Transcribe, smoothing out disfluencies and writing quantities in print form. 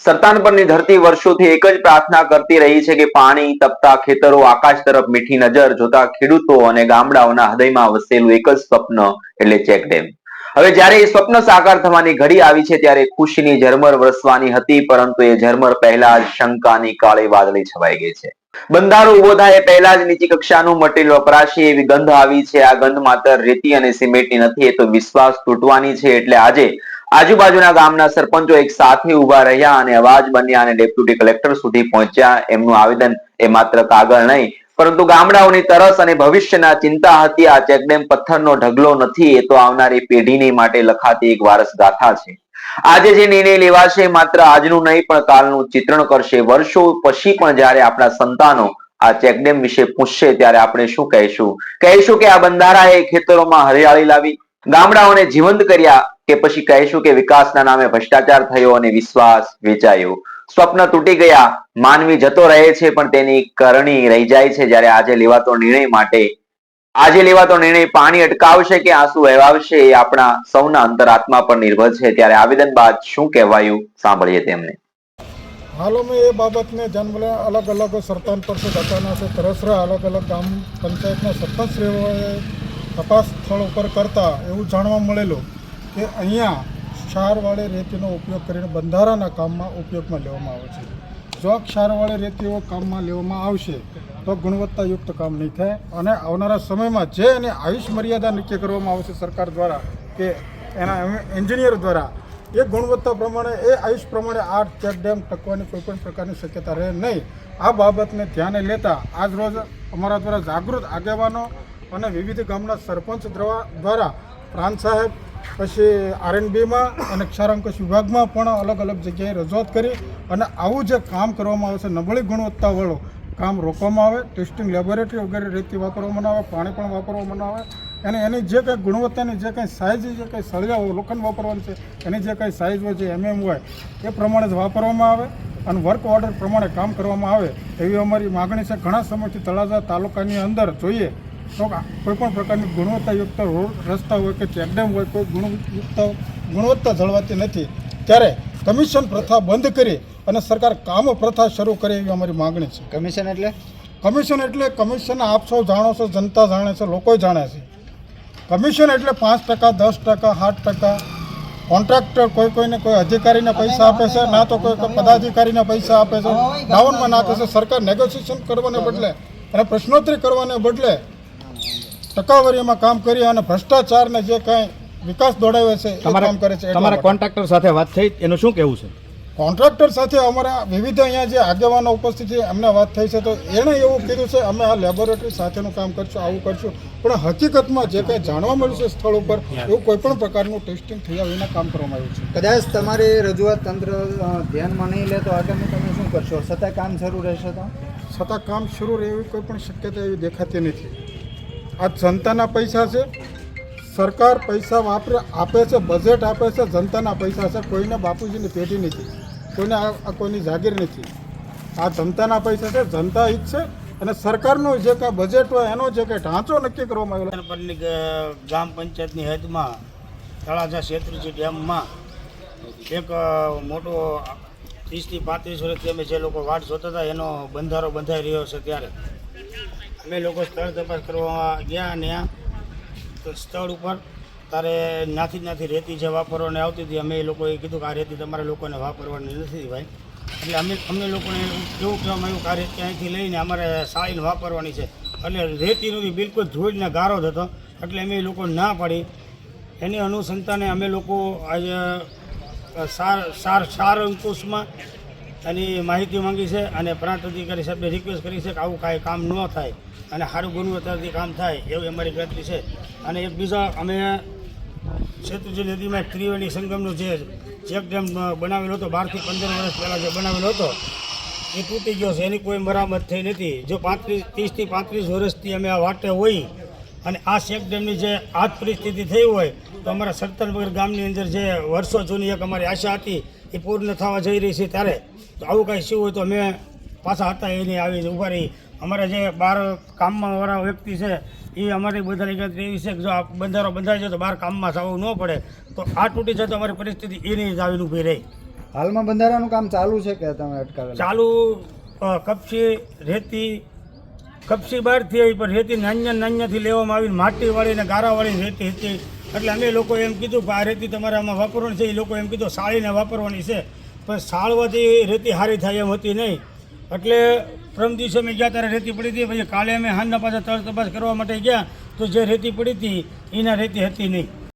સરતાન પરની ધરતી વર્ષોથી એક જ પ્રાર્થના કરતી રહી છે કે પાણી, તપતા ખેતરો, આકાશ તરફ મીઠી નજર જોતા ખેડૂતો અને ગામડાઓના હૃદયમાં વસેલું એક જ સ્વપ્ન એટલે ચેક ડેમ. હવે જ્યારે એ સ્વપ્ન સાકાર થવાની ઘડી આવી છે ત્યારે ખુશીની ઝરમર વરસવાની હતી, પરંતુ એ ઝરમર પહેલા જ શંકાની કાળી વાદળી છવાઈ ગઈ છે. બંધારો ઉભો થાય એ પહેલા જ નીચી કક્ષાનું મટીરિયલ વપરાશે એવી ગંધ આવી છે. આ ગંધ માત્ર રેતી અને સિમેન્ટની નથી, એ તો વિશ્વાસ તૂટવાની છે. એટલે આજે આજુબાજુના ગામના સરપંચો એક સાથે ઉભા રહ્યા અને અવાજ બન્યા અને ડેપ્યુટી કલેક્ટર સુધી પહોંચ્યા. એમનું આવેદન એ માત્ર કાગળ નહીં, પરંતુ ગામડાઓની તરસ અને ભવિષ્યના ચિંતા હતી. આ ચેકડેમ પથ્થરનો ઢગલો નથી, એ તો આવનારી પેઢીની માટે લખાતી એક વારસ ગાથા છે. આજે જે નિર્ણય લેવાશે માત્ર આજનું નહીં પણ કાલનું ચિત્રણ કરશે. વર્ષો પછી પણ જ્યારે આપણા સંતાનો આ ચેકડેમ વિશે પૂછશે ત્યારે આપણે શું કહીશું? કહીશું કે આ બંધારાએ ખેતરોમાં હરિયાળી લાવી, ગામડાઓને જીવંત કર્યા, કે પછી કહીશું કે વિકાસના નામે ભ્રષ્ટાચાર થયો અને વિશ્વાસ વેચાયો? સ્વપ્ન તૂટી ગયા, માનવી જતો રહે છે પણ તેની કરણી રહી જાય છે. જ્યારે આજે લેવાતો નિર્ણય પાણી અટકાવશે કે આંસુ વહેવાવશે એ આપણા સૌના અંતરાત્મા પર નિર્ભર છે. ત્યારે આવેદન બાદ શું કહેવાયું સાંભળીએ તેમને. हालों में ये बाबत में जन्म अलग अलग सरपंच परिषद अचानक से तरसरा अलग अलग गाम पंचायतना सरपंचश्रीओए तपास स्थल पर करता एवं जाणवा मळेलुं कि अहींया क्षारवाળી રેતીનો ઉપયોગ કરીને બંધારાના કામમાં ઉપયોગમાં લેવામાં આવે છે. જો ક્ષારવાળી રેતીઓ કામમાં લેવામાં આવશે તો ગુણવત્તાયુક્ત કામ નહીં થાય અને આવનારા સમયમાં જે એની આયુષ મર્યાદા નક્કી કરવામાં આવશે સરકાર દ્વારા કે એના એન્જિનિયર દ્વારા, એ ગુણવત્તા પ્રમાણે એ આયુષ પ્રમાણે આ ચેક ડેમ ટકવાની કોઈપણ પ્રકારની શક્યતા રહે નહીં. આ બાબતને ધ્યાને લેતા આજ રોજ અમારા દ્વારા જાગૃત આગેવાનો અને વિવિધ ગામના સરપંચ દ્વારા પ્રાંત સાહેબ, પછી આરએનબીમાં અને ક્ષારાંકુશ વિભાગમાં પણ અલગ અલગ જગ્યાએ રજૂઆત કરી અને આવું જે કામ કરવામાં આવે છે નબળી ગુણવત્તાવાળું કામ રોકવામાં આવે. ટેસ્ટિંગ લેબોરેટરી વગેરે રેતી વાપરવામાં આવે, પાણી પણ વાપરવામાં આવે અને એની જે કંઈ ગુણવત્તાની જે કંઈ સાઇઝ, જે કંઈ સળિયા હોય, લોખંડ વાપરવાનું છે એની જે કંઈ સાઇઝ હોય, જે હોય એ પ્રમાણે જ વાપરવામાં આવે અને વર્ક ઓર્ડર પ્રમાણે કામ કરવામાં આવે એવી અમારી માગણી છે. ઘણા સમયથી તળાજા તાલુકાની અંદર જોઈએ તો કોઈપણ પ્રકારની ગુણવત્તાયુક્ત રોડ રસ્તા હોય કે ચેકડેમ હોય, કોઈ ગુણવત્તા જળવાતી નથી. ત્યારે કમિશન પ્રથા બંધ કરી અને સરકાર કામ પ્રથા શરૂ કરે એવી અમારી માગણી છે. કમિશન એટલે કમિશન આપ સૌ જાણો છો, જનતા જાણે છે, લોકો જાણે છે. કમિશન એટલે 5%, 10%, 7%. કોન્ટ્રાક્ટર કોઈને કોઈ અધિકારીને પૈસા આપે છે, ના તો કોઈ પદાધિકારીને પૈસા આપે છે, ડાઉનમાં નાખે છે. સરકાર નેગોશિએશન કરવાને બદલે અને પ્રશ્નોત્તરી કરવાને બદલે ટકાવારીમાં કામ કરી અને ભ્રષ્ટાચારને જે કંઈ વિકાસ દોડાવે છે એ કામ કરે છે. તમારા કોન્ટ્રાક્ટર સાથે વાત થઈ, એનું શું કહેવું છે? કોન્ટ્રાક્ટર સાથે અમારા વિવિધ અહીંયા જે આગેવાનો ઉપસ્થિત છે એમને વાત થઈ છે તો એણે એવું કીધું છે અમે આ લેબોરેટરી સાથેનું કામ કરશું, આવું કરશું. પણ હકીકતમાં જે કંઈ જાણવા મળ્યું છે સ્થળ ઉપર એવું કોઈપણ પ્રકારનું ટેસ્ટિંગ થયા વિના કામ કરવામાં આવ્યું છે. કદાચ તમારી રજૂઆત તંત્ર ધ્યાનમાં નહીં લે તો આગામી તમે શું કરશો? છતાં કામ શરૂ રહેશે તો? છતાં કામ શરૂ રહે એવી કોઈ પણ શક્યતા એવી દેખાતી નથી. આ જનતાના પૈસા છે, સરકાર પૈસા આપે છે, બજેટ આપે છે, જનતાના પૈસા છે. કોઈને બાપુજીની પેઢી નથી, કોઈને કોઈની જાગીર નથી. આ જનતાના પૈસા છે, જનતા ઈચ્છે અને સરકારનું જે કાંઈ બજેટ હોય એનો જે કંઈ ઢાંચો નક્કી કરવામાં આવેલો. પરની ગ્રામ પંચાયતની હદમાં તળાજા શેત્રુંજી ડેમમાં એક મોટો 30 થી 35 વર્ષથી અમે જે લોકો વાટ જોતા હતા એનો બંધારો બંધાઈ રહ્યો છે. ત્યારે અમે લોકો સ્થળ તપાસ કરવા ગયા અને સ્થળ ઉપર તારે નાથી રેતી જે વાપરવાની આવતી હતી, અમે એ લોકોએ કીધું કે આ રેતી તમારે લોકોને વાપરવાની નથી ભાઈ. એટલે અમને લોકોને એવું કહેવામાં આવ્યું કે આ રેતી અહીંથી લઈને અમારે સાળીને વાપરવાની છે. એટલે રેતીનું બિલકુલ ધૂળને ગારો જ હતો. એટલે અમે એ લોકો ના પાડી. એની અનુસંધાને અમે લોકો આજે સાર અંકુશમાં એની માહિતી માંગી છે અને પ્રાંત અધિકારી સાહેબને રિક્વેસ્ટ કરી છે કે આવું કાંઈ કામ ન થાય અને સારું ગુણવત્તાથી કામ થાય એવી અમારી ગણતરી છે. અને એક બીજા અમે શેત્રુંજી નદીમાં ત્રિવેણી સંગમનો જે ચેક ડેમ બનાવેલો હતો 12 થી 15 વર્ષ પહેલાં જે બનાવેલો હતો એ તૂટી ગયો છે. એની કોઈ મરામત થઈ નથી. જો 30 થી 35 વર્ષથી અમે આ વાટે હોય અને આ ચેક ડેમની જે આજ પરિસ્થિતિ થઈ હોય તો અમારા સરતનપર ગામની અંદર જે વર્ષો જૂની એક અમારી આશા હતી એ પૂર્ણ થવા જઈ રહી છે. ત્યારે તો આવું કાંઈ શું હોય તો અમે પાછા હતા એની આવી ઊભા રહી. અમારા જે 12 કામમાં વાળા વ્યક્તિ છે એ અમારી બધાની ગણતરી એવી છે કે જો આ બંધારો બંધાઈ જાય તો 12 કામમાં જવું ન પડે. તો આ તૂટી જાય તો અમારી પરિસ્થિતિ એની જ આવીને ઊભી રહી. હાલમાં બંધારાનું કામ ચાલુ છે કે તમે અટકાવેલા? ચાલુ કપચી રેતી કપચી બહારથી આવી પણ રેતી નાન્યાથી લેવામાં આવીને માટી વાળીને ગારા વાળીને રેતી હતી. એટલે અમે લોકો એમ કીધું કે આ રેતી તમારે આમાં વાપરવાની છે. એ લોકો એમ કીધું સાળીને વાપરવાની છે, પણ સાળવાથી રેતી સારી થાય એમ હતી નહીં. એટલે પ્રથમ દિવસે અમે ગયા ત્યારે રેતી પડી હતી. પછી કાલે અમે હાંજના પાછા તળ તપાસ કરવા માટે ગયા તો જે રેતી પડી હતી એના રેતી હતી નહીં.